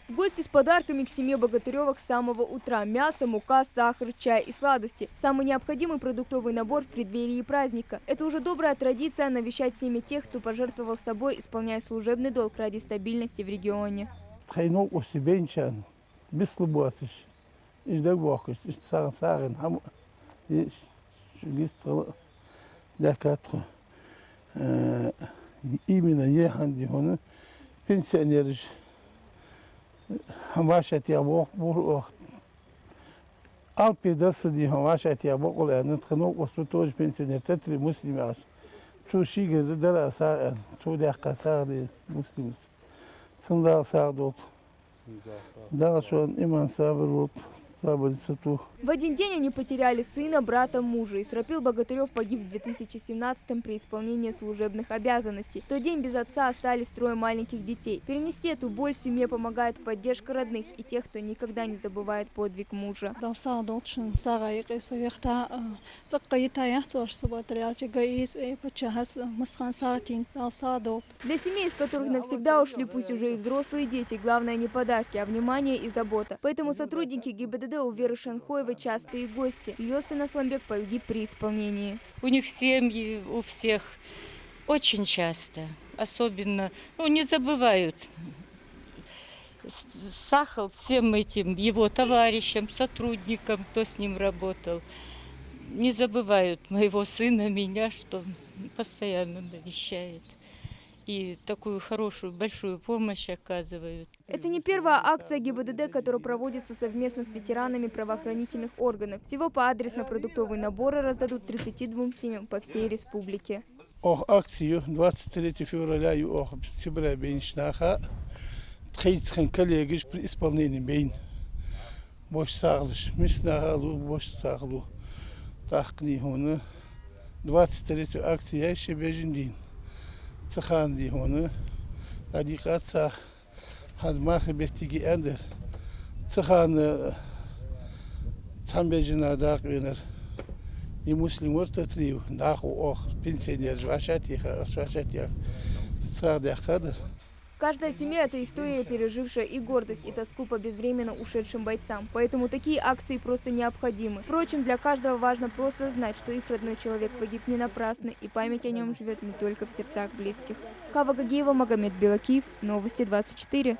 В гости с подарками к семье Богатыревых с самого утра. Мясо, мука, сахар, чай и сладости. Самый необходимый продуктовый набор в преддверии праздника. Это уже добрая традиция навещать семьи тех, кто пожертвовал собой, исполняя служебный долг ради стабильности в регионе. Именно пенсионеры هماشت یا باق بور الپیدرس دی هماشت یا باق ولی نتخنو قصبتوج پنسیونر تتری مسلم عاش تو شیء در أساء تو دقة ساعد مسلم صندوق ساعدوت دا شون إيمان صابر صابر ستو. В один день они потеряли сына, брата, мужа. Исрапил Богатырев погиб в 2017-м при исполнении служебных обязанностей. В тот день без отца остались трое маленьких детей. Перенести эту боль семье помогает поддержка родных и тех, кто никогда не забывает подвиг мужа. Для семей, из которых навсегда ушли пусть уже и взрослые дети, главное не подарки, а внимание и забота. Поэтому сотрудники ГИБДД у Веры Шанхоевой частые гости. Ее сын Асланбек погиб при исполнении. У них семьи, у всех очень часто. Особенно, не забывают. Сахал всем этим его товарищам, сотрудникам, кто с ним работал. Не забывают моего сына, меня, что постоянно навещает. И такую хорошую, большую помощь оказывают. Это не первая акция ГИБДД, которая проводится совместно с ветеранами правоохранительных органов. Всего по адресно-продуктовые наборы раздадут 32 семьям по всей республике. Акцию 23 февраля и октября бенчнаха тхейцхан коллеги при исполнении бен бош саглыш миснагалу бош саглу тахкни хуна 23 акция еще бежиндин цахан ди хуна адикат цах хазмах беттиги эндер цахан цамбежина даквенер и муслимор татрив даху ох пенсионер жвашатиха сардахадер. Каждая семья – это история, пережившая и гордость, и тоску по безвременно ушедшим бойцам. Поэтому такие акции просто необходимы. Впрочем, для каждого важно просто знать, что их родной человек погиб не напрасно, и память о нем живет не только в сердцах близких. Хава Гагиева, Магомед Белакиев, Новости 24.